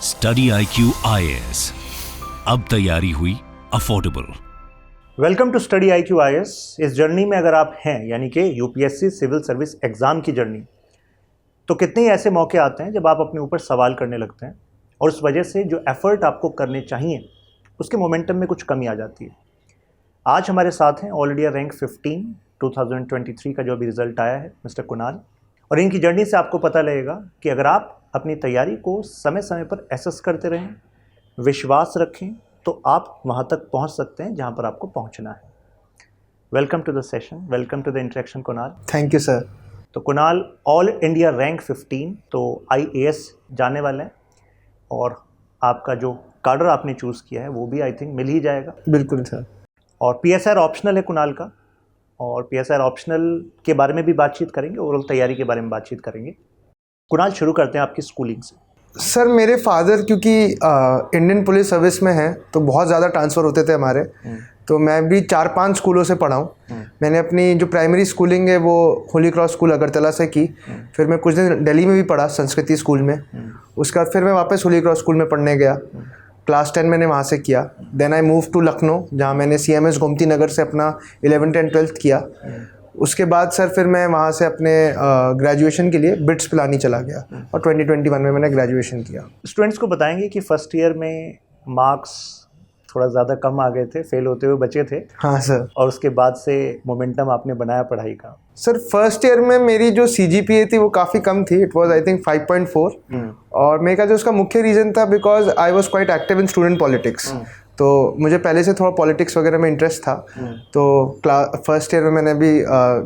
Study IQ IAS, अब तैयारी हुई affordable. Welcome to study IQ IAS। इस जर्नी में अगर आप हैं, यानी कि यूपीएससी सिविल सर्विस एग्ज़ाम की जर्नी, तो कितने ही ऐसे मौके आते हैं जब आप अपने ऊपर सवाल करने लगते हैं और उस वजह से जो एफ़र्ट आपको करने चाहिए उसके मोमेंटम में कुछ कमी आ जाती है। आज हमारे साथ हैं ऑल इंडिया रैंक 15 2023 का जो अभी रिज़ल्ट आया है, मिस्टर कुणाल। और इनकी जर्नी से आपको पता लगेगा कि अगर आप अपनी तैयारी को समय समय पर एसेस करते रहें, विश्वास रखें, तो आप वहाँ तक पहुँच सकते हैं जहाँ पर आपको पहुँचना है। Welcome to the session, welcome to the interaction Kunal. Thank you sir. तो कुणाल ऑल इंडिया रैंक 15 तो IAS जाने वाले हैं और आपका जो कार्डर आपने चूज़ किया है वो भी आई थिंक मिल ही जाएगा। बिल्कुल सर। और PSR ऑप्शनल है कुणाल का, और PSR ऑप्शनल के बारे में भी बातचीत करेंगे, ओवरऑल तैयारी के बारे में बातचीत करेंगे। कुणाल, शुरू करते हैं आपकी स्कूलिंग से। सर मेरे फादर क्योंकि इंडियन पुलिस सर्विस में हैं तो बहुत ज़्यादा ट्रांसफ़र होते थे हमारे, तो मैं भी 4-5 स्कूलों से पढ़ा हूँ। मैंने अपनी जो प्राइमरी स्कूलिंग है वो होली क्रॉस स्कूल अगरतला से की। फिर मैं कुछ दिन दिल्ली में भी पढ़ा संस्कृति स्कूल में। उसके बाद फिर मैं वापस होली क्रॉस स्कूल में पढ़ने गया। क्लास 10 मैंने वहाँ से किया। Then I move to Lucknow, जहाँ मैंने CMS गोमती नगर से अपना 11th and 12th किया। उसके बाद सर फिर मैं वहाँ से अपने ग्रेजुएशन के लिए बिट्स पिलानी चला गया और 2021 में मैंने ग्रेजुएशन किया। स्टूडेंट्स को बताएंगे कि फर्स्ट ईयर में मार्क्स थोड़ा ज़्यादा कम आ गए थे, फेल होते हुए बचे थे। हाँ सर। और उसके बाद से मोमेंटम आपने बनाया पढ़ाई का। सर फर्स्ट ईयर में मेरी जो CGPA थी वो काफ़ी कम थी। It was I think 5.4। और मेरे का जो उसका मुख्य रीज़न था because I was quite active in student politics. तो मुझे पहले से थोड़ा पॉलिटिक्स वगैरह में इंटरेस्ट था। तो फर्स्ट ईयर में मैंने भी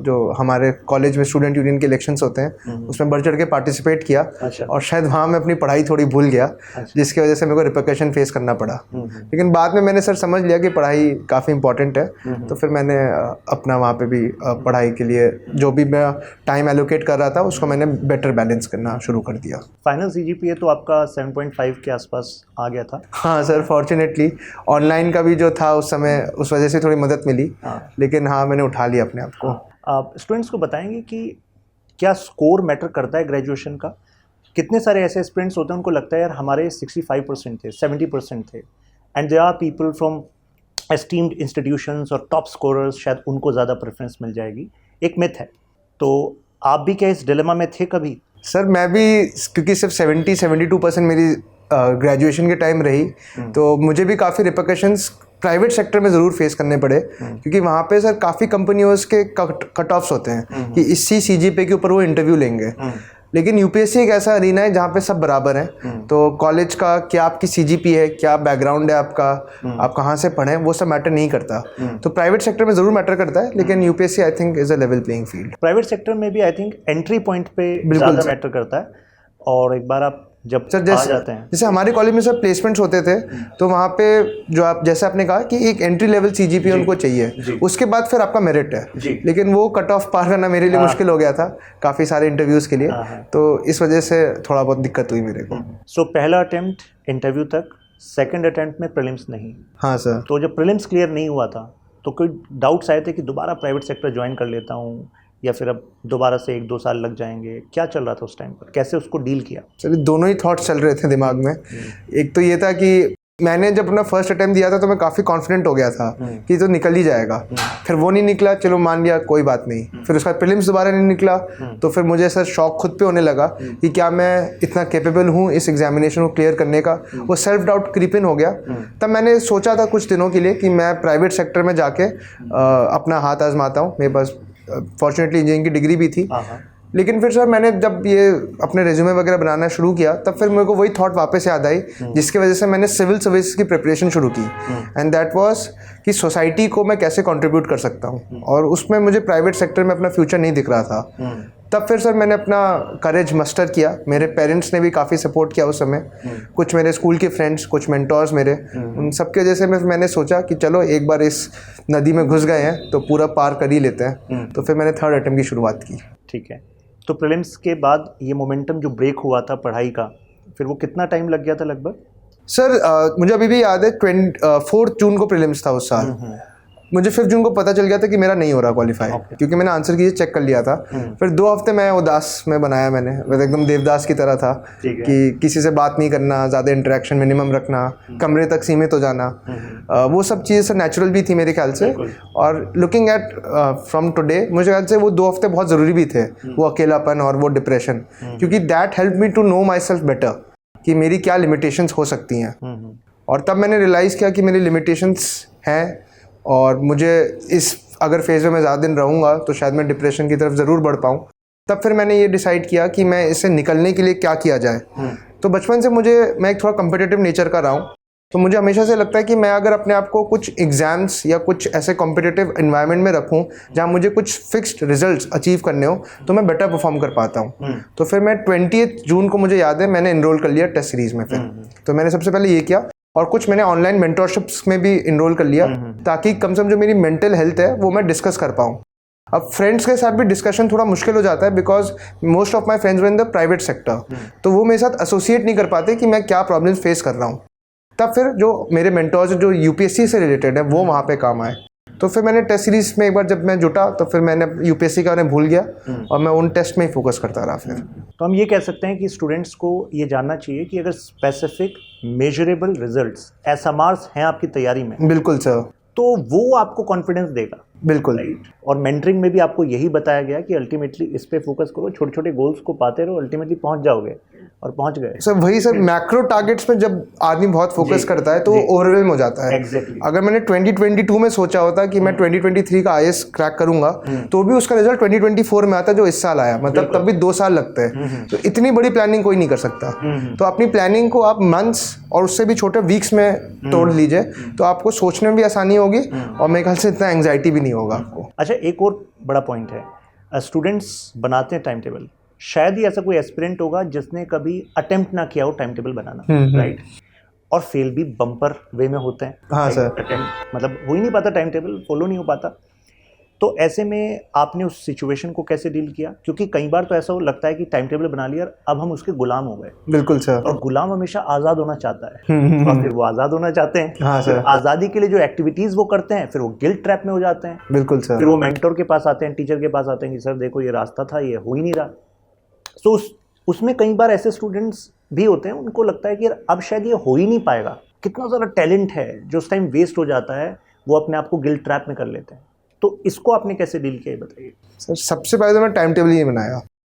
जो हमारे कॉलेज में स्टूडेंट यूनियन के इलेक्शंस होते हैं उसमें बढ़ चढ़ के पार्टिसिपेट किया। अच्छा। और शायद वहाँ मैं अपनी पढ़ाई थोड़ी भूल गया। अच्छा। जिसकी वजह से मेरे को रिपरकशन फेस करना पड़ा। लेकिन बाद में मैंने सर समझ लिया कि पढ़ाई काफ़ी इंपॉर्टेंट है। तो फिर मैंने अपना वहाँ पर भी पढ़ाई के लिए जो भी मैं टाइम एलोकेट कर रहा था उसको मैंने बेटर बैलेंस करना शुरू कर दिया। फाइनल CGPA तो आपका 7.5 के आसपास आ गया था। हाँ सर, फॉर्चुनेटली ऑनलाइन का भी जो था उस समय उस वजह से थोड़ी मदद मिली। लेकिन हाँ, मैंने उठा लिया अपने आप को। आप स्टूडेंट्स को बताएंगे कि क्या स्कोर मैटर करता है ग्रेजुएशन का? कितने सारे ऐसे स्टूडेंट्स होते हैं उनको लगता है यार हमारे 65% थे, 70% थे, and there are people from esteemed institutions और टॉप स्कोरर्स, शायद उनको ज़्यादा प्रेफरेंस मिल जाएगी। एक मिथ है। तो आप भी क्या इस डिलेमा में थे कभी? सर मैं भी, क्योंकि सिर्फ 70-72% मेरी ग्रेजुएशन के टाइम रही, तो मुझे भी काफ़ी रिपरकशंस प्राइवेट सेक्टर में ज़रूर फेस करने पड़े। क्योंकि वहाँ पे सर काफ़ी कंपनियों के कट ऑफ्स होते हैं कि इसी CGPA के ऊपर वो इंटरव्यू लेंगे। लेकिन UPSC एक ऐसा अरीना है जहाँ पे सब बराबर हैं। तो कॉलेज का क्या आपकी CGPA है, क्या बैकग्राउंड है आपका, आप कहाँ से पढ़े, वो सब मैटर नहीं करता। तो प्राइवेट सेक्टर में ज़रूर मैटर करता है, लेकिन UPSC I think is a level playing field. Private sector में भी आई थिंक एंट्री पॉइंट पे ज़्यादा मैटर करता है। और एक बार आप जब सर आ जाते हैं, जैसे हमारे कॉलेज में सर प्लेसमेंट्स होते थे, तो वहाँ पे जो आप जैसे आपने कहा कि एक एंट्री लेवल CGPA उनको चाहिए, उसके बाद फिर आपका मेरिट है। लेकिन वो कट ऑफ पार करना मेरे लिए मुश्किल हो गया था काफ़ी सारे इंटरव्यूज़ के लिए। तो इस वजह से थोड़ा बहुत दिक्कत हुई मेरे को। सो पहला अटेम्प्ट इंटरव्यू तक, सेकंड अटेम्प्ट में प्रीलिम्स नहीं। हाँ सर। तो जब प्रीलिम्स क्लियर नहीं हुआ था तो कोई डाउट्स आए थे कि दोबारा प्राइवेट सेक्टर ज्वाइन कर लेता हूँ, या फिर अब दोबारा से 1-2 साल लग जाएंगे? क्या चल रहा था उस टाइम पर, कैसे उसको डील किया? सर दोनों ही थॉट्स चल रहे थे दिमाग में। एक तो ये था कि मैंने जब अपना फर्स्ट अटेम्प्ट दिया था तो मैं काफ़ी कॉन्फिडेंट हो गया था कि तो निकल ही जाएगा। फिर वो नहीं निकला, चलो मान लिया कोई बात नहीं। फिर उसका प्रीलिम्स दोबारा नहीं निकला, तो फिर मुझे सर शौक खुद पे होने लगा कि क्या मैं इतना कैपेबल हूँ इस एग्जामिनेशन को क्लियर करने का। वो सेल्फ डाउट क्रीप इन हो गया। तब मैंने सोचा था कुछ दिनों के लिए कि मैं प्राइवेट सेक्टर में जाके अपना हाथ आजमाता हूँ। मेरे पास फॉर्चुनेटली इंजीनियरिंग की डिग्री भी थी। लेकिन फिर सर मैंने जब ये अपने रेज्यूमे वगैरह बनाना शुरू किया, तब फिर मेरे को वही थॉट वापस याद आई, जिसकी वजह से मैंने सिविल सर्विस की प्रिपरेशन शुरू की। एंड दैट वाज कि सोसाइटी को मैं कैसे कंट्रीब्यूट कर सकता हूँ, और उसमें मुझे प्राइवेट सेक्टर में अपना फ्यूचर नहीं दिख रहा था। तब फिर सर मैंने अपना करेज मस्टर किया। मेरे पेरेंट्स ने भी काफ़ी सपोर्ट किया उस समय। कुछ मेरे स्कूल के फ्रेंड्स, कुछ मेंटोर्स मेरे, उन सब की वजह से मैंने सोचा कि चलो एक बार इस नदी में घुस गए हैं तो पूरा पार कर ही लेते हैं। तो फिर मैंने थर्ड अटेम्प्ट की शुरुआत की। ठीक है। तो प्रीलिम्स के बाद ये मोमेंटम जो ब्रेक हुआ था पढ़ाई का, फिर वो कितना टाइम लग गया था लगभग? सर मुझे अभी भी याद है 4 जून को प्रीलिम्स था उस साल। मुझे 5 जून को पता चल गया था कि मेरा नहीं हो रहा क्वालिफाई, क्योंकि मैंने आंसर की चेक कर लिया था। फिर 2 हफ्ते मैं उदास में बनाया मैंने, एकदम देवदास की तरह था कि किसी से बात नहीं करना, ज़्यादा इंटरेक्शन मिनिमम रखना, कमरे तक सीमित हो जाना, वो सब चीज़ें नेचुरल भी थी मेरे ख्याल से। और लुकिंग एट फ्रॉम टुडे मुझे ख्याल से वो 2 हफ्ते बहुत ज़रूरी भी थे, वो अकेलापन और वो डिप्रेशन, क्योंकि that help me to know myself better कि मेरी क्या लिमिटेशंस हो सकती हैं। और तब मैंने रियलाइज़ किया कि मेरी लिमिटेशंस हैं और मुझे इस अगर फेज़ में मैं ज़्यादा दिन रहूँगा तो शायद मैं डिप्रेशन की तरफ ज़रूर बढ़ पाऊँ। तब फिर मैंने ये डिसाइड किया कि मैं इससे निकलने के लिए क्या किया जाए। तो बचपन से मैं एक थोड़ा कम्पिटिटिव नेचर का रहा हूँ, तो मुझे हमेशा से लगता है कि मैं अगर अपने आप को कुछ एग्ज़ाम्स या कुछ ऐसे कॉम्पिटिटिव इन्वायरमेंट में रखूँ जहाँ मुझे कुछ फिक्स्ड रिजल्ट्स अचीव करने हो तो मैं बेटर परफॉर्म कर पाता हूँ। तो फिर मैं 20 जून को मुझे याद है मैंने इनरोल कर लिया टेस्ट सीरीज़ में। फिर तो मैंने सबसे पहले ये किया और कुछ मैंने ऑनलाइन मेंटरशिप्स में भी इनरोल कर लिया ताकि कम से कम जो मेरी मेंटल हेल्थ है वो मैं डिस्कस कर पाऊँ। अब फ्रेंड्स के साथ भी डिस्कशन थोड़ा मुश्किल हो जाता है because most of my friends were in the private sector, तो वो मेरे साथ एसोसिएट नहीं कर पाते कि मैं क्या प्रॉब्लम्स फेस कर रहा हूँ। तब फिर जो मेरे मेंटर्स जो यूपीएससी से रिलेटेड है वो वहाँ पे काम आए। तो फिर मैंने टेस्ट सीरीज में एक बार जब मैं जुटा तो फिर मैंने यूपीएससी का उन्हें भूल गया और मैं उन टेस्ट में ही फोकस करता रहा। फिर तो हम ये कह सकते हैं कि स्टूडेंट्स को ये जानना चाहिए कि अगर स्पेसिफिक मेजरेबल रिजल्ट्स एसएमआरस हैं आपकी तैयारी में, बिल्कुल सर, तो वो आपको कॉन्फिडेंस देगा। बिल्कुल। और मेंटरिंग में भी आपको यही बताया गया कि अल्टीमेटली इस पे फोकस करो, छोटे छोटे गोल्स को पाते रहो, अल्टीमेटली पहुंच जाओगे और पहुंच गए। सर वही सर, मैक्रो टारगेट्स में जब आदमी बहुत फोकस करता है तो वो ओवरवेल्म हो जाता है। Exactly. अगर मैंने 2022 में सोचा होता कि मैं 2023 का आईएएस क्रैक करूंगा तो भी उसका रिजल्ट 2024 में आता जो इस साल आया, मतलब तब भी 2 साल लगते हैं। तो इतनी बड़ी प्लानिंग कोई नहीं कर सकता। तो अपनी प्लानिंग को आप मंथ्स और उससे भी छोटे वीक्स में तोड़ लीजिए तो आपको सोचने में भी आसानी होगी और मेरे ख्याल से इतना एंग्जाइटी भी नहीं होगा आपको। अच्छा, एक और बड़ा पॉइंट है, स्टूडेंट्स बनाते हैं टाइम टेबल, शायद ही ऐसा कोई एस्पिरेंट होगा जिसने कभी अटेम्प्ट ना किया हो टाइम टेबल बनाना, राइट? और फेल भी बम्पर वे में होते हैं। हाँ सर, अटेम्प्ट मतलब हो ही नहीं पाता, टाइम टेबल फॉलो नहीं हो पाता। तो ऐसे में आपने उस सिचुएशन को कैसे डील किया? क्योंकि कई बार तो ऐसा लगता है कि टाइम टेबल बना लिया अब हम उसके गुलाम हो गए। बिल्कुल सर। और गुलाम हमेशा आज़ाद होना चाहता है और फिर वो आज़ाद होना चाहते हैं। हाँ सर। आज़ादी के लिए जो एक्टिविटीज़ वो करते हैं फिर वो गिल्ट ट्रैप में हो जाते हैं। बिल्कुल सर। फिर वो मेंटर के पास आते हैं, टीचर के पास आते हैं कि सर देखो ये रास्ता था, ये हो ही नहीं रहा। तो उसमें कई बार ऐसे स्टूडेंट्स भी होते हैं, उनको लगता है कि यार अब शायद ये हो ही नहीं पाएगा। कितना ज़्यादा टैलेंट है जो उस टाइम वेस्ट हो जाता है, वो अपने आप को गिल्ट ट्रैप में कर लेते हैं। तो इसको आपने कैसे डील किया, बताइए। सर सबसे पहले तो मैं टाइम टेबल ही बनाया,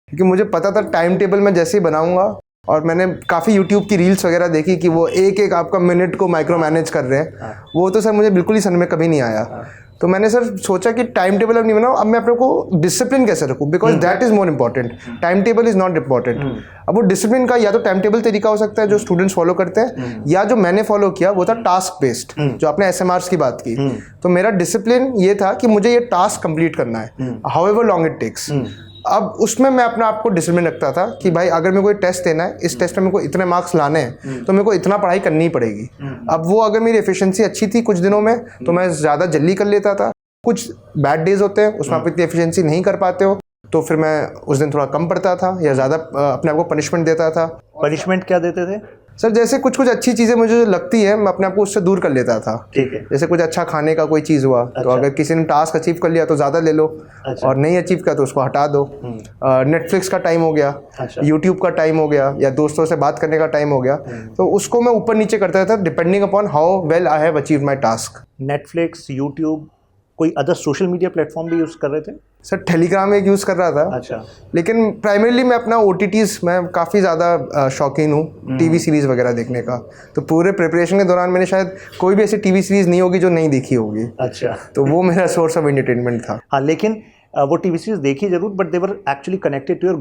क्योंकि मुझे पता था टाइम टेबल मैं जैसे ही बनाऊंगा, और मैंने काफ़ी यूट्यूब की रील्स वगैरह देखी कि वो एक एक आपका मिनट को माइक्रो मैनेज कर रहे हैं। वो तो सर मुझे बिल्कुल ही समझ में कभी नहीं आया। तो मैंने सर सोचा कि टाइम टेबल अब नहीं बनाऊँ, अब मैं अपने को डिसिप्लिन कैसे रखूँ, because that is more important, time table is not important. अब वो डिसिप्लिन का या तो टाइम टेबल तरीका हो सकता है जो स्टूडेंट्स फॉलो करते हैं, या जो मैंने फॉलो किया वो था टास्क बेस्ड, जो आपने एसएमआरस की बात की। तो मेरा डिसिप्लिन ये था कि मुझे ये टास्क कंप्लीट करना है, हाउएवर लॉन्ग इट टेक्स। अब उसमें मैं अपने आप को डिसिप्लिन रखता था कि भाई अगर मेरे को एक टेस्ट देना है, इस टेस्ट में मेरे को इतने मार्क्स लाने हैं, तो मेरे को इतना पढ़ाई करनी ही पड़ेगी। अब वो अगर मेरी एफिशिएंसी अच्छी थी कुछ दिनों में तो मैं ज़्यादा जल्दी कर लेता था। कुछ बैड डेज होते हैं उसमें आप इतनी एफिशिएंसी नहीं कर पाते हो, तो फिर मैं उस दिन थोड़ा कम पढ़ता था या ज़्यादा अपने आप को पनिशमेंट देता था। पनिशमेंट क्या देते थे? सर जैसे कुछ कुछ अच्छी चीज़ें मुझे जो लगती है मैं अपने आप को उससे दूर कर लेता था। ठीक है। जैसे कुछ अच्छा खाने का कोई चीज़ हुआ तो अगर किसी ने टास्क अचीव कर लिया तो ज़्यादा ले लो, और नहीं अचीव किया तो उसको हटा दो। नेटफ्लिक्स का टाइम हो गया, यूट्यूब का टाइम हो गया, या दोस्तों से बात करने का टाइम हो गया, तो उसको मैं ऊपर नीचे करता था depending upon how well I have achieve my task. Netflix, YouTube, कोई अदर सोशल मीडिया प्लेटफॉर्म भी यूज़ कर रहे थे? सर टेलीग्राम एक यूज़ कर रहा था। अच्छा। लेकिन प्राइमरीली मैं अपना OTTs मैं काफ़ी ज़्यादा शौकीन हूँ टीवी सीरीज़ वगैरह देखने का। तो पूरे प्रिपरेशन के दौरान मैंने शायद कोई भी ऐसी टीवी सीरीज़ नहीं होगी जो नहीं देखी होगी। अच्छा। तो वो मेरा सोर्स ऑफ एंटरटेनमेंट था। हाँ, लेकिन वो टीवी सीरीज़ देखी जरूर, but they were actually connected to your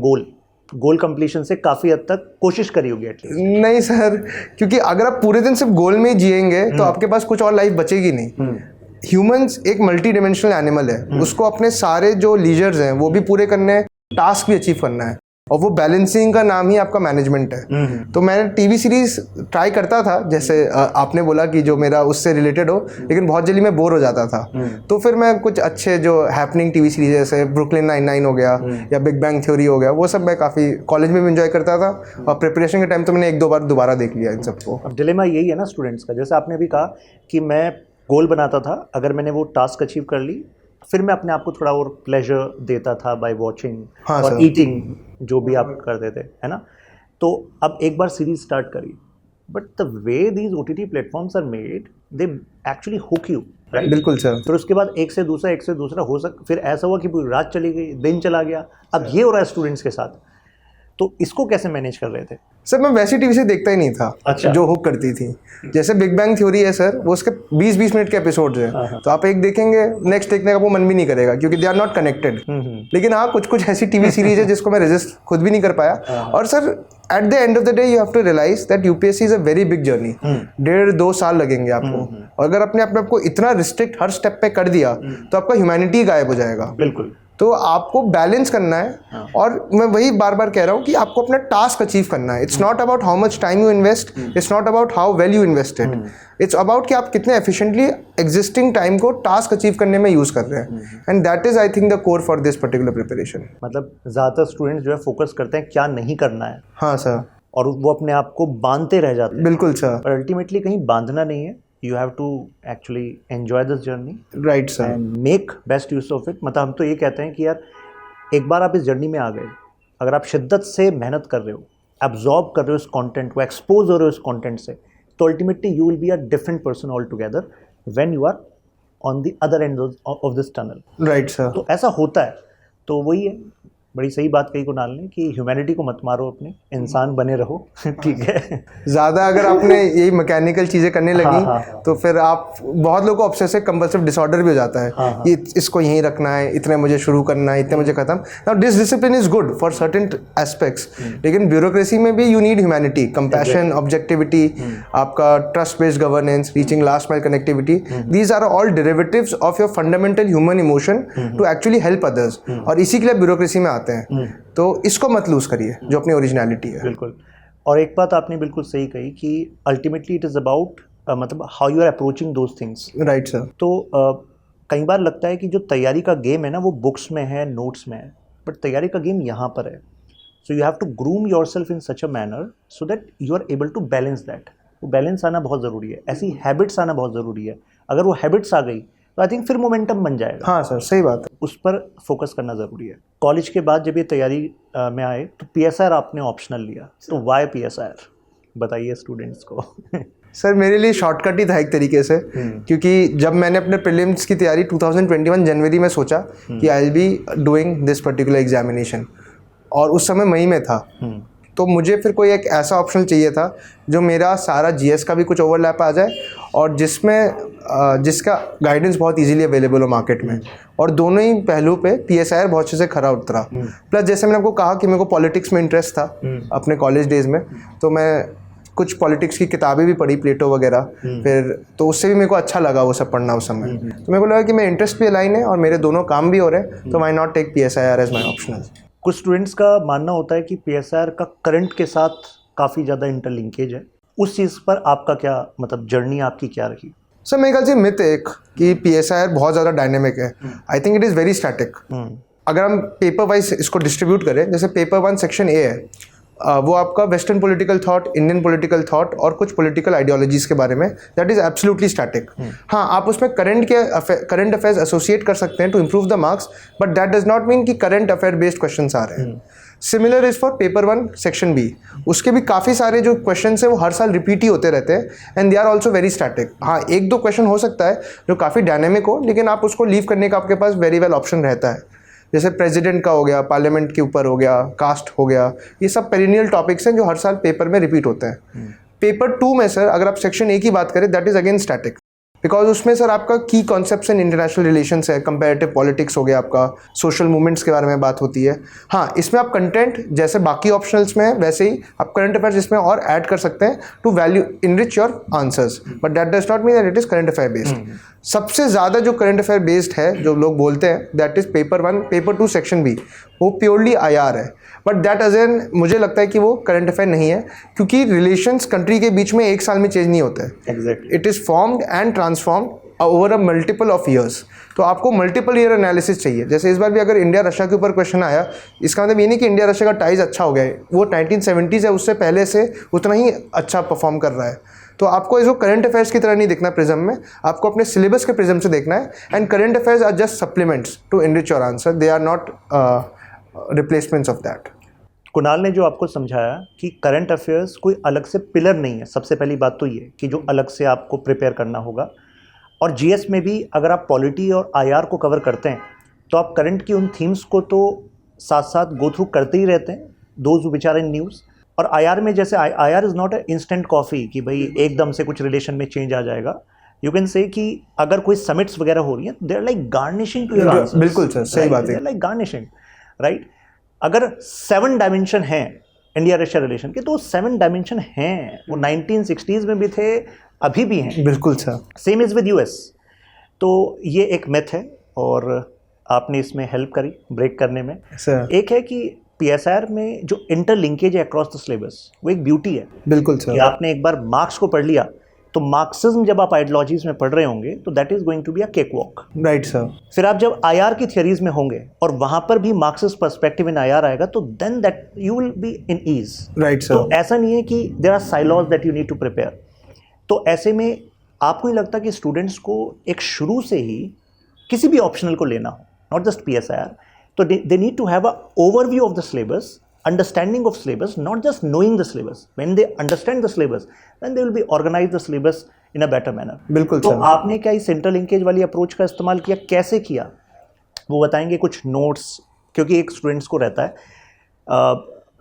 goal completion से काफ़ी हद तक कोशिश करी होगी एटलीस्ट। नहीं सर, क्योंकि अगर आप पूरे दिन सिर्फ गोल में ही जिएंगे तो आपके पास कुछ और लाइफ बचेगी नहीं। ह्यूमंस एक मल्टी डिमेंशनल एनिमल है, उसको अपने सारे जो लीजर्स हैं वो भी पूरे करने हैं, टास्क भी अचीव करना है, और वो बैलेंसिंग का नाम ही आपका मैनेजमेंट है। तो मैंने टीवी सीरीज ट्राई करता था, जैसे आपने बोला कि जो मेरा उससे रिलेटेड हो, लेकिन बहुत जल्दी मैं बोर हो जाता था। तो फिर मैं कुछ अच्छे जो हैपनिंग टीवी सीरीज जैसे ब्रुकलिन 99 हो गया या बिग बैंग थ्योरी हो गया, वो सब मैं काफ़ी कॉलेज में भी इंजॉय करता था, और प्रिपरेशन के टाइम तो मैंने 1-2 बार दोबारा देख लिया इन सबको। अब डिलेमा यही है ना स्टूडेंट्स का, जैसे आपने भी कहा कि मैं गोल बनाता था, अगर मैंने वो टास्क अचीव कर ली फिर मैं अपने आप को थोड़ा और प्लेजर देता था बाय वॉचिंग हाँ और सर। ईटिंग, जो भी आप करते थे, है ना। तो अब एक बार सीरीज स्टार्ट करी, but the way these OTT platforms are made, they actually hook you, right. बिल्कुल सर। फिर उसके बाद एक से दूसरा हो फिर ऐसा हुआ कि पूरी रात चली गई, दिन चला गया। अब ये हो रहा है स्टूडेंट्स के साथ, तो इसको कैसे मैनेज कर रहे थे? सर मैं वैसी टीवी से देखता ही नहीं था। अच्छा। जो हुक करती थी, जैसे बिग बैंग थ्योरी है सर, वो उसके 20-20 मिनट के एपिसोड्स हैं, तो आप एक देखेंगे नेक्स्ट देखने का वो मन भी नहीं करेगा क्योंकि दे आर नॉट कनेक्टेड। लेकिन हाँ, कुछ कुछ ऐसी टीवी सीरीज है जिसको मैं रेजिस्ट खुद भी नहीं कर पाया। और sir at the end of the day you have to realise that UPSC is a very big journey. 1.5-2 साल लगेंगे आपको, और अगर अपने आप को इतना रिस्ट्रिक्ट हर स्टेप पे कर दिया तो आपका ह्यूमैनिटी गायब हो जाएगा। बिल्कुल। तो आपको बैलेंस करना है। और मैं वही बार बार कह रहा हूँ कि आपको अपना टास्क अचीव करना है। It's not about how much time you invest, it's not about how well you invested, it's about कि आप कितने एफिशिएंटली एग्जिस्टिंग टाइम को टास्क अचीव करने में यूज कर रहे हैं। And that is I think the core for this particular preparation. मतलब ज़्यादातर स्टूडेंट्स जो है फोकस करते हैं क्या नहीं करना है, हाँ सर। और वो अपने आप को बांधते रह जाते हैं। बिल्कुल सर। पर अल्टीमेटली कहीं बांधना नहीं है, you have to actually enjoy this journey right sir. And make best use of it. मतलब हम तो ये कहते हैं कि यार एक बार आप इस जर्नी में आ गए, अगर आप शिद्दत से मेहनत कर रहे हो, एब्जॉर्ब कर रहे हो इस कंटेंट को, एक्सपोज हो रहे हो इस कंटेंट से, तो ultimately you will be a different person altogether when you are on the other end of this tunnel. Right sir. तो ऐसा होता है। तो वही है, बड़ी सही बात कही कुणाल ने कि ह्यूमैनिटी को मत मारो, अपने इंसान बने रहो। ठीक है। ज़्यादा अगर आपने यही मैकेनिकल चीज़ें करने लगी हाँ। तो फिर आप, बहुत लोगों को ऑब्सेसिव कंपल्सिव डिसऑर्डर भी हो जाता है। ये इसको यहीं रखना है, इतने मुझे शुरू करना है, इतने मुझे खत्म। Now this discipline is good for certain aspects, लेकिन ब्यूरोक्रेसी में भी you need humanity, compassion, objectivity, आपका trust based governance, reaching last mile connectivity. These are all derivatives of your fundamental human emotion to actually help others, और इसी के लिए bureaucracy में आते हैं। तो इसको मत लूज करिए, जो अपनी ओरिजिनलिटी है। बिल्कुल। और एक बात आपने बिल्कुल सही कही कि अल्टीमेटली इट इज़ अबाउट मतलब how you are approaching those things. Right sir. तो कई बार लगता है कि जो तैयारी का गेम है ना वो बुक्स में है, नोट्स में है, बट तैयारी का गेम यहाँ पर है। So you have to groom yourself in such a manner so that you are able to balance that. वो बैलेंस आना बहुत ज़रूरी है, ऐसी हैबिट्स आना बहुत ज़रूरी है। अगर वो हैबिट्स आ गई तो आई थिंक फिर मोमेंटम बन जाएगा। हाँ सर, सही बात है। उस पर फोकस करना ज़रूरी है। कॉलेज के बाद जब ये तैयारी में आए तो PSR आपने ऑप्शनल लिया, तो वाई PSR बताइए स्टूडेंट्स को। सर मेरे लिए शॉर्टकट ही था एक तरीके से, क्योंकि जब मैंने अपने प्रीलिम्स की तैयारी 2021 जनवरी में सोचा कि I will be doing this particular examination, और उस समय मई में था, तो मुझे फिर कोई एक ऐसा ऑप्शन चाहिए था जो मेरा सारा GS का भी कुछ ओवरलैप आ जाए, और जिसका गाइडेंस बहुत इजीली अवेलेबल हो मार्केट में, और दोनों ही पहलू पे PSIR बहुत अच्छे से खरा उतरा। प्लस जैसे मैंने आपको कहा कि मेरे को पॉलिटिक्स में इंटरेस्ट था अपने कॉलेज डेज में, तो मैं कुछ पॉलिटिक्स की किताबें भी पढ़ी, प्लेटो वगैरह, फिर तो उससे भी मेरे को अच्छा लगा वो सब पढ़ना उस समय। तो मेरे को लगा कि मेरे इंटरेस्ट भी अलाइन है और मेरे दोनों काम भी हो रहे हैं, तो why not take PSIR as my optional. कुछ स्टूडेंट्स का मानना होता है कि PSR का करंट के साथ काफ़ी ज़्यादा इंटरलिंकेज है। उस चीज़ पर आपका क्या मतलब जर्नी आपकी क्या रही? सर मेरे ख्याल से मिथ एक कि PSIR बहुत ज़्यादा डायनेमिक है। I think it is very static. अगर हम पेपर वाइज इसको डिस्ट्रीब्यूट करें, जैसे पेपर 1 सेक्शन A है, वो आपका western political thought, Indian political thought और कुछ पॉलिटिकल आइडियोलॉजीज़ के बारे में, दैट इज़ एब्सोल्युटली स्टैटिक। हाँ, आप उसमें करंट अफेयर्स एसोसिएट कर सकते हैं to improve the marks, but that does not mean कि करंट अफेयर बेस्ड क्वेश्चंस आ रहे हैं। Similar is for paper 1 section B। उसके भी काफ़ी सारे जो क्वेश्चन हैं वो हर साल रिपीट ही होते रहते हैं, and they are also very static. हाँ, 1-2 क्वेश्चन हो सकता है जो काफ़ी डायनेमिक हो, लेकिन आप उसको लीव करने का आपके पास वेरी वेल ऑप्शन रहता है। जैसे प्रेसिडेंट का हो गया, पार्लियामेंट के ऊपर हो गया, कास्ट हो गया, ये सब पेरिनियल टॉपिक्स हैं जो हर साल पेपर में रिपीट होते हैं। पेपर 2 में सर अगर आप सेक्शन A की बात करें, that is again static, because उसमें सर आपका की कॉन्सेप्ट्स इन इंटरनेशनल रिलेशंस है, कंपैरेटिव पॉलिटिक्स हो गया, आपका सोशल मूवमेंट्स के बारे में बात होती है। हाँ, इसमें आप कंटेंट जैसे बाकी ऑप्शनल्स में है वैसे ही आप करंट अफेयर्स इसमें और ऐड कर सकते हैं to value enrich your answers, but that does not mean that it is current affair based. सबसे ज़्यादा जो करंट अफेयर बेस्ड है जो लोग बोलते हैं, that is paper 1, paper 2 section B, वो प्योरली IR है, बट दैट अगेन मुझे लगता है कि वो करंट अफेयर नहीं है, क्योंकि रिलेशंस कंट्री के बीच में एक साल में चेंज नहीं होते हैं। Exactly. It is formed and transformed over a multiple of years. तो आपको मल्टीपल ईयर एनालिसिस चाहिए। जैसे इस बार भी अगर इंडिया रशिया के ऊपर क्वेश्चन आया, इसका मतलब ये नहीं कि इंडिया रशिया का टाइज अच्छा हो गया है, वो 1970s है, उससे पहले से उतना ही अच्छा परफॉर्म कर रहा है। तो आपको इसको करंट अफेयर्स की तरह नहीं देखना प्रिज्म में, आपको अपने सिलेबस के प्रिज्म से देखना है। And current affairs are just supplements to enrich your answer, they are not replacements of that. Kunal ने जो आपको समझाया कि करंट अफेयर्स कोई अलग से पिलर नहीं है, सबसे पहली बात तो ये कि जो अलग से आपको प्रिपेयर करना होगा। और जीएस में भी अगर आप पॉलिटी और आईआर को कवर करते हैं तो आप करंट की उन थीम्स को तो साथ साथ गो थ्रू करते ही रहते हैं, those which are in news. और आईआर में जैसे IR is not a instant coffee कि भाई एकदम से कुछ रिलेशन में चेंज आ जाएगा। यू कैन से कि अगर कोई समिट्स वगैरह हो रही हैं, they are like garnishing to your answers. बिल्कुल सर, सही बात है, लाइक गार्निशिंग, राइट। अगर 7 डायमेंशन हैं इंडिया रशिया रिलेशन के, तो 7 डायमेंशन हैं, वो 1960s में भी थे, अभी भी हैं। बिल्कुल sir. Same is with US. तो ये एक मिथ है और आपने इसमें हेल्प करी ब्रेक करने में। सर एक है कि पीएसआर में जो इंटरलिंकेज है अक्रॉस द सिलेबस, वो एक ब्यूटी है। बिल्कुल कि सर। आपने एक बार मार्क्स को पढ़ लिया तो मार्क्सिज्म जब आप आइडियोलॉजीज में पढ़ रहे होंगे तो that is going to be a cake walk. Right sir. फिर आप जब आईआर की थियरीज में होंगे और वहां पर भी मार्क्सिस्ट पर्सपेक्टिव इन आईआर आएगा तो then that you will be in ease. Right sir. तो ऐसा नहीं है कि there are silos that you need to prepare. तो ऐसे में आपको नहीं लगता कि स्टूडेंट्स को एक शुरू से ही किसी भी ऑप्शनल को लेना हो, नॉट जस्ट पीएसआर, तो they need to have a overview of the syllabus, understanding of syllabus, not just knowing the syllabus. When they understand the syllabus, then they will be organize the syllabus in a better manner. बिल्कुल तो sir. आपने क्या इस interlinkage वाली approach का इस्तेमाल किया, कैसे किया वो बताएंगे? कुछ नोट्स, क्योंकि एक स्टूडेंट्स को रहता है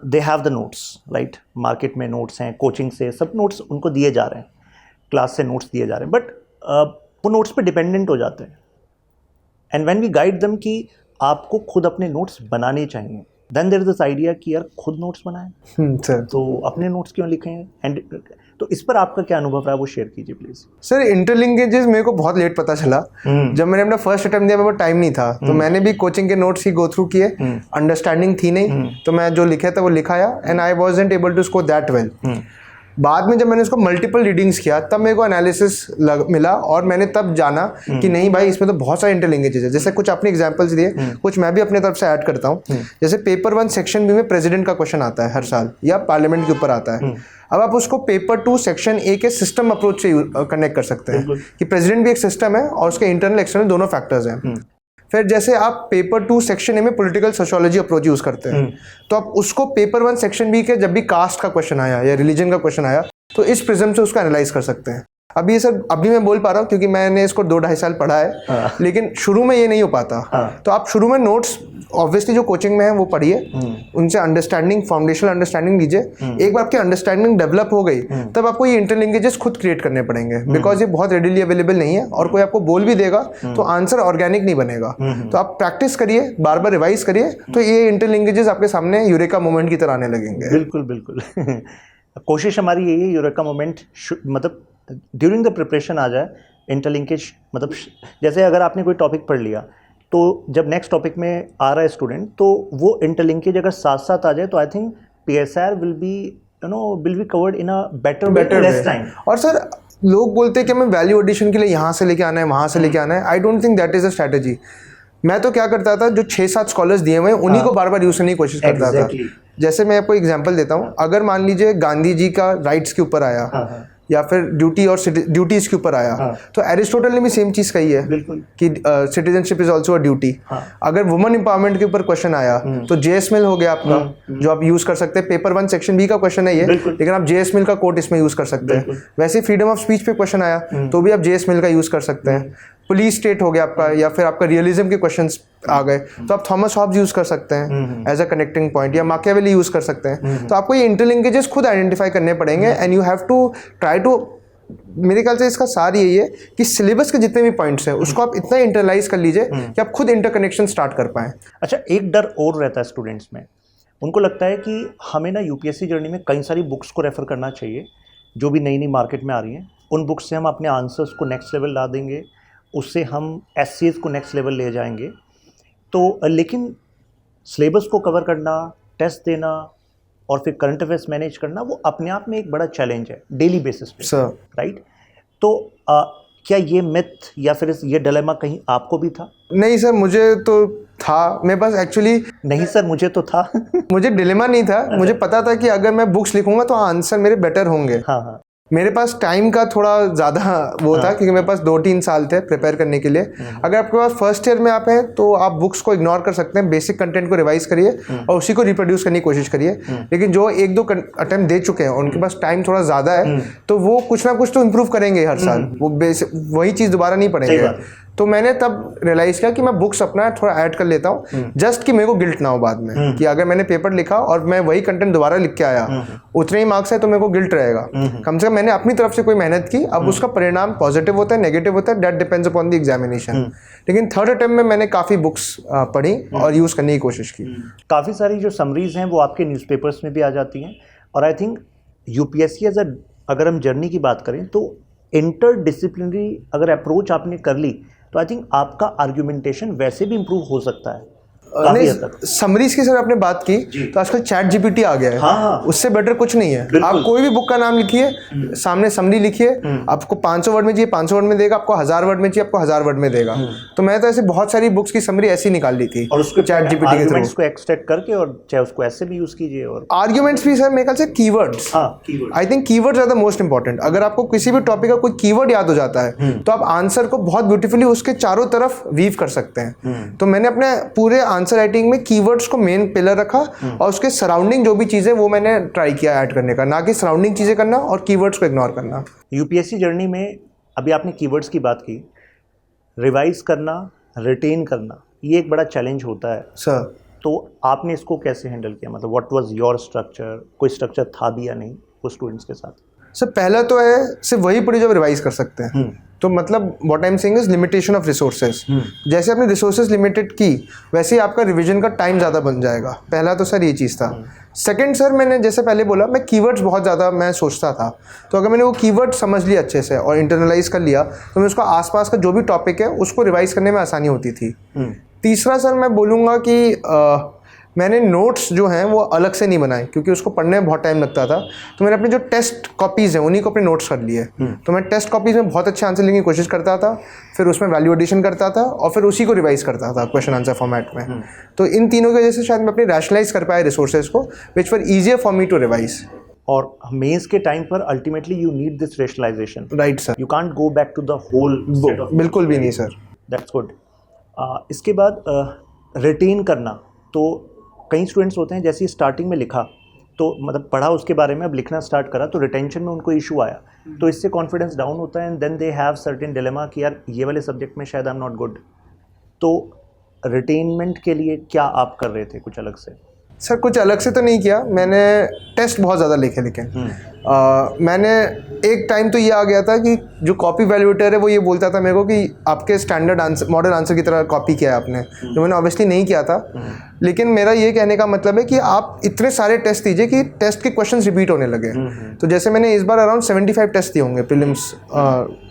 they have the notes, right, market में नोट्स हैं, कोचिंग से सब नोट्स उनको दिए जा रहे हैं, क्लास से नोट्स दिए जा रहे हैं, बट वो नोट्स पे डिपेंडेंट हो जाते हैं। And when we guide them कि आपको खुद अपने नोट्स बनाने चाहिए, then there is this idea कि यार खुद नोट्स बनाएं, सर। तो अपने नोट्स क्यों लिखें? एंड तो इस पर आपका क्या अनुभव रहा, वो शेयर कीजिए प्लीज। सर इंटरलिंकेजेस मेरे को बहुत लेट पता चला। जब मैंने अपना फर्स्ट अटेम्प्ट दिया, मेरे को टाइम नहीं था, तो मैंने भी कोचिंग के नोट्स ही गो थ्रू किए, अंडरस्टैंडिंग थी नहीं, तो मैं जो लिखा था वो लिखाया, and I wasn't able to score that well. बाद में जब मैंने उसको मल्टीपल रीडिंग्स किया तब मेरे को एनालिसिस मिला, और मैंने तब जाना कि नहीं भाई इसमें तो बहुत सारे इंटरलिंकेजेस है। जैसे कुछ अपने एग्जांपल्स दिए, कुछ मैं भी अपने तरफ से ऐड करता हूँ। जैसे पेपर 1 सेक्शन बी में प्रेसिडेंट का क्वेश्चन आता है हर साल, या पार्लियामेंट के ऊपर आता है। अब आप उसको पेपर 2 सेक्शन ए के सिस्टम अप्रोच से कनेक्ट कर सकते हैं कि प्रेसिडेंट भी एक सिस्टम है और उसके इंटरनल एक्सटर्नल दोनों फैक्टर्स हैं। फिर जैसे आप पेपर 2 सेक्शन ए में पॉलिटिकल सोशियोलॉजी अप्रोच यूज करते हैं, तो आप उसको पेपर 1 सेक्शन बी के जब भी कास्ट का क्वेश्चन आया या रिलीजन का क्वेश्चन आया तो इस प्रिज्म से उसको एनालाइज कर सकते हैं। अभी ये सब अभी मैं बोल पा रहा हूँ क्योंकि मैंने इसको 2-2.5 साल पढ़ा है, लेकिन शुरू में ये नहीं हो पाता। तो आप शुरू में नोट्स ऑब्वियसली जो कोचिंग में है वो पढ़िए, उनसे अंडरस्टैंडिंग, फाउंडेशनल अंडरस्टैंडिंग लीजिए। एक बार आपकी अंडरस्टैंडिंग डेवलप हो गई तब आपको ये इंटरलिंकेजेस खुद क्रिएट करने पड़ेंगे, बिकॉज ये बहुत रेडिली अवेलेबल नहीं है, और कोई आपको बोल भी देगा तो आंसर ऑर्गेनिक नहीं बनेगा। तो आप प्रैक्टिस करिए, बार बार रिवाइज करिए, तो ये इंटरलिंकेजेस आपके सामने यूरेका मोमेंट की तरह आने लगेंगे। बिल्कुल बिल्कुल। कोशिश हमारी यही है यूरेका मोमेंट मतलब ड्यूरिंग द प्रिपरेशन आ जाए, इंटरलिंकेज। मतलब जैसे अगर आपने कोई टॉपिक पढ़ लिया तो जब नेक्स्ट टॉपिक में आ रहा है स्टूडेंट, तो वो इंटरलिंकेज अगर साथ साथ आ जाए तो I think PSR will be covered in a better less time. और सर लोग बोलते हैं कि हमें वैल्यू एडिशन के लिए यहाँ से लेके आना है, वहाँ से लेके आना है। I don't think that is a strategy. मैं तो क्या करता था, जो 6-7 स्कॉलर्स दिए हुए हैं उन्हीं को बार बार यूज करने की कोशिश करता था। जैसे मैं आपको एग्जांपल देता हूँ, अगर मान लीजिए गांधी जी का राइट्स के ऊपर आया, या फिर ड्यूटी और ड्यूटीज के ऊपर आया, तो एरिस्टोटल ने भी सेम चीज कही है कि citizenship is also a duty. अगर वुमेन एम्पावरमेंट के ऊपर क्वेश्चन आया तो जेएस मिल हो गया आपका, जो आप यूज कर सकते हैं। पेपर 1 सेक्शन बी का क्वेश्चन है ये, लेकिन आप जेएस मिल का कोट इसमें यूज कर सकते हैं। वैसे फ्रीडम ऑफ स्पीच पे क्वेश्चन आया तो भी आप जेएस मिल का यूज कर सकते हैं। पुलिस स्टेट हो गया आपका, या फिर आपका रियलिज्म के क्वेश्चंस आ गए तो आप थॉमस हॉब्स यूज कर सकते हैं एज अ कनेक्टिंग पॉइंट, या माकियावेली यूज कर सकते हैं। तो आपको ये इंटरलिंकेजेस खुद आइडेंटिफाई करने पड़ेंगे, and you have to try to. मेरे ख्याल से इसका सार यही है कि सिलेबस के जितने भी पॉइंट्स हैं उसको आप इतना इंटरलाइज कर लीजिए कि आप खुद इंटरकनेक्शन स्टार्ट कर पाएं। अच्छा, एक डर और रहता है स्टूडेंट्स में, उनको लगता है कि हमें ना यूपीएससी जर्नी में कई सारी बुक्स को रेफर करना चाहिए जो भी नई नई मार्केट में आ रही हैं। उन बुक्स से हम अपने आंसर्स को नेक्स्ट लेवल ला देंगे, उससे हम एससीज को नेक्स्ट लेवल ले जाएंगे। तो लेकिन सिलेबस को कवर करना, टेस्ट देना और फिर करंट अफेयर्स मैनेज करना, वो अपने आप में एक बड़ा चैलेंज है डेली बेसिस पे, राइट? तो क्या ये मिथ या फिर ये डिलेमा कहीं आपको भी था? नहीं सर, मुझे तो था। मेरे पास एक्चुअली नहीं सर, मुझे तो था। मुझे डिलेमा नहीं था। मुझे पता था कि अगर मैं बुक्स लिखूंगा तो आंसर मेरे बेटर होंगे। हाँ हाँ। मेरे पास टाइम का थोड़ा ज़्यादा वो था क्योंकि मेरे पास 2-3 साल थे प्रिपेयर करने के लिए। अगर आपके पास फर्स्ट ईयर में आप हैं तो आप बुक्स को इग्नोर कर सकते हैं, बेसिक कंटेंट को रिवाइज करिए और उसी को रिप्रोड्यूस करने की कोशिश करिए। लेकिन जो 1-2 अटेम्प्ट दे चुके हैं उनके पास टाइम थोड़ा ज़्यादा है तो वो कुछ ना कुछ तो इम्प्रूव करेंगे हर साल, वो वही चीज़ दोबारा नहीं पढ़ेंगे। तो मैंने तब रियलाइज़ किया कि मैं बुक्स अपना थोड़ा ऐड कर लेता हूँ, जस्ट कि मेरे को गिल्ट ना हो बाद में कि अगर मैंने पेपर लिखा और मैं वही कंटेंट दोबारा लिख के आया, उतने ही मार्क्स है तो मेरे को गिल्ट रहेगा। कम से कम मैंने अपनी तरफ से कोई मेहनत की, अब उसका परिणाम पॉजिटिव होता है नेगेटिव होता है, that depends upon the examination. लेकिन थर्ड अटेम्प्ट में मैंने काफ़ी बुक्स पढ़ी और यूज़ करने की कोशिश की। काफ़ी सारी जो समरीज हैं वो आपके न्यूज़पेपर्स में भी आ जाती हैं और आई थिंक यूपीएससी एज अगर हम जर्नी की बात करें तो इंटर डिसिप्लिनरी अगर अप्रोच आपने कर ली तो आई थिंक आपका आर्ग्यूमेंटेशन वैसे भी इम्प्रूव हो सकता है। समरीज की सर आपने बात की तो आजकल चैट जीपीटी आ गया है। हाँ। उससे बेटर कुछ नहीं है। आप कोई भी बुक का नाम लिखिए, सामने समरी लिखिए, आपको 500 वर्ड में चाहिए 500 वर्ड में देगा, आपको 1000 वर्ड में चाहिए आपको 1000 वर्ड में देगा। तो मैं तो ऐसे बहुत सारी बुक्स की समरी ऐसी निकाल ली थी और उसको चैट जीपीटी के थ्रू को एक्सट्रैक्ट करके और चाहे उसको ऐसे भी यूज कीजिए। और आर्ग्यूमेंट्स भी सर मेरे ख्याल से keywords, I think keywords are the most important. अगर आपको किसी भी टॉपिक का कोई कीवर्ड याद हो जाता है तो आप आंसर को बहुत ब्यूटीफुली उसके चारों तरफ वीव कर सकते हैं। तो मैंने अपने पूरे आंसर राइटिंग में कीवर्ड्स को मेन पिलर रखा और उसके सराउंडिंग जो भी चीज़ें वो मैंने ट्राई किया ऐड करने का, ना कि सराउंडिंग चीज़ें करना और कीवर्ड्स को इग्नोर करना। यूपीएससी जर्नी में अभी आपने कीवर्ड्स की बात की, रिवाइज करना, रिटेन करना, ये एक बड़ा चैलेंज होता है सर। तो आपने इसको कैसे हैंडल किया? मतलब व्हाट वाज योर स्ट्रक्चर? कोई स्ट्रक्चर था भी या नहीं वो स्टूडेंट्स के साथ? सर पहला तो है सिर्फ वही पढ़ी जब रिवाइज कर सकते हैं। तो मतलब what I am saying is limitation of resources. जैसे आपने रिसोर्सेज लिमिटेड की वैसे ही आपका रिवीजन का टाइम ज़्यादा बन जाएगा। पहला तो सर ये चीज़ था। सेकंड सर मैंने जैसे पहले बोला मैं कीवर्ड्स बहुत ज़्यादा मैं सोचता था, तो अगर मैंने वो कीवर्ड समझ लिया अच्छे से और इंटरनलाइज कर लिया तो मैं उसका आसपास का जो भी टॉपिक है उसको रिवाइज करने में आसानी होती थी। तीसरा सर मैं बोलूँगा कि मैंने नोट्स जो हैं वो अलग से नहीं बनाए क्योंकि उसको पढ़ने में बहुत टाइम लगता था। तो मैंने अपने जो टेस्ट कॉपीज़ हैं उन्हीं को अपने नोट्स कर लिए। तो मैं टेस्ट कॉपीज़ में बहुत अच्छे आंसर लिखने की कोशिश करता था, फिर उसमें वैल्यू एडिशन करता था और फिर उसी को रिवाइज करता था क्वेश्चन आंसर फॉर्मेट में। तो इन तीनों की वजह से शायद मैं अपनी रैशनलाइज कर पाया रिसोर्सेज को, which were easier for me to revise. और मेंस के टाइम पर ultimately you need this rationalisation. Right sir. You can't go back to the whole. बिल्कुल भी नहीं सर। That's good. इसके बाद रिटेन करना, तो कई स्टूडेंट्स होते हैं जैसे स्टार्टिंग में लिखा तो मतलब पढ़ा उसके बारे में, अब लिखना स्टार्ट करा तो रिटेंशन में उनको इशू आया, तो इससे कॉन्फिडेंस डाउन होता है and then they have certain dilemma कि यार ये वाले सब्जेक्ट में शायद आई एम नॉट गुड। तो रिटेनमेंट के लिए क्या आप कर रहे थे कुछ अलग से? सर कुछ अलग से तो नहीं किया, मैंने टेस्ट बहुत ज़्यादा लिखे। लेकिन मैंने एक टाइम तो ये आ गया था कि जो कॉपी वैल्यूएटर है वो ये बोलता था मेरे को कि आपके स्टैंडर्ड आंसर मॉडल आंसर की तरह कॉपी किया है आपने, जो मैंने ऑब्वियसली नहीं किया था। लेकिन मेरा ये कहने का मतलब है कि आप इतने सारे टेस्ट दीजिए कि टेस्ट के क्वेश्चंस रिपीट होने लगे। तो जैसे मैंने इस बार अराउंड 75 टेस्ट दिए होंगे प्रीलिम्स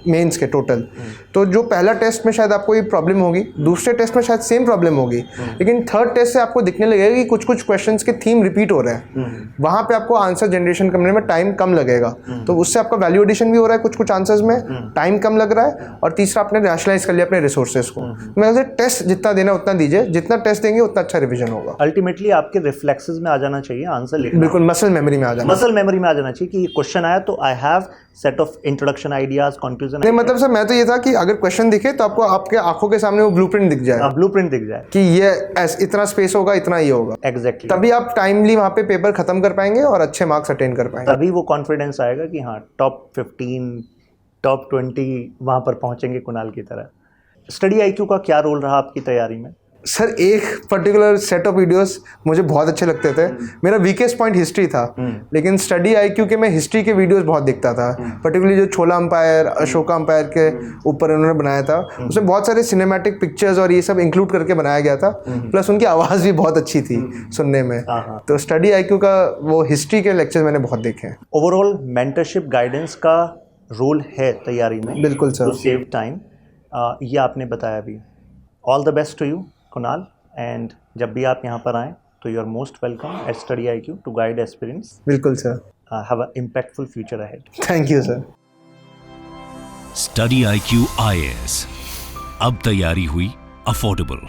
मेंस के टोटल। तो जो पहला टेस्ट में शायद आपको ये प्रॉब्लम होगी, दूसरे टेस्ट में शायद सेम प्रॉब्लम होगी, लेकिन थर्ड टेस्ट से आपको दिखने लगेगा कि कुछ कुछ क्वेश्चंस के थीम रिपीट हो रहे हैं। वहाँ पे आपको आंसर जनरेशन करने में टाइम कम लगेगा, तो उससे आपका वैल्यू एडिशन भी हो रहा है, कुछ कुछ आंसर्स में टाइम कम लग रहा है, और तीसरा आपने रैशनलाइज कर लिया अपने रिसोर्सेज को। मैं कहता टेस्ट जितना देना उतना दीजिए, जितना टेस्ट देंगे उतना अच्छा रिविजन होगा। अल्टीमेटली आपके रिफ्लेक्सेस में आ जाना चाहिए आंसर लिखना। बिल्कुल मसल मेमोरी में आ जाना, मसल मेमोरी में आ जाना चाहिए कि क्वेश्चन आया तो I have set of introduction ideas, conclusion. नहीं मतलब सर मैं तो ये था कि अगर क्वेश्चन दिखे तो आपको आपके आंखों के सामने वो ब्लूप्रिंट दिख जाए, ब्लूप्रिंट दिख जाए कि ये इतना स्पेस होगा, इतना ही होगा। एग्जैक्टली। तभी आप टाइमली वहाँ पे पेपर खत्म कर पाएंगे और अच्छे मार्क्स अटेन कर पाएंगे। तभी वो कॉन्फिडेंस आएगा कि हाँ टॉप 15 टॉप 20 वहाँ पर पहुँचेंगे कुणाल की तरह। स्टडी आईक्यू का क्या रोल रहा आपकी तैयारी में? सर एक पर्टिकुलर सेट ऑफ वीडियोस मुझे बहुत अच्छे लगते थे। मेरा वीकेस्ट पॉइंट हिस्ट्री था, लेकिन स्टडी आईक्यू के मैं हिस्ट्री के वीडियोस बहुत देखता था। पर्टिकुलरली जो छोला अंपायर, अशोका अंपायर के ऊपर उन्होंने बनाया था, उसमें बहुत सारे सिनेमैटिक पिक्चर्स और ये सब इंक्लूड करके बनाया गया था। प्लस उनकी आवाज़ भी बहुत अच्छी थी सुनने में। तो स्टडी आईक्यू का वो हिस्ट्री के लेक्चर मैंने बहुत देखे हैं। ओवरऑल मेंटरशिप गाइडेंस का रोल है तैयारी में। बिल्कुल सर। टू सेव टाइम, ये आपने बताया भी। All the best to you Kunal, and जब भी आप यहाँ पर आएँ तो you are most welcome at Study IQ to guide aspirants. बिल्कुल sir. Have a impactful future ahead. Thank you sir. Study IQ IAS, अब तैयारी हुई अफोर्डेबल।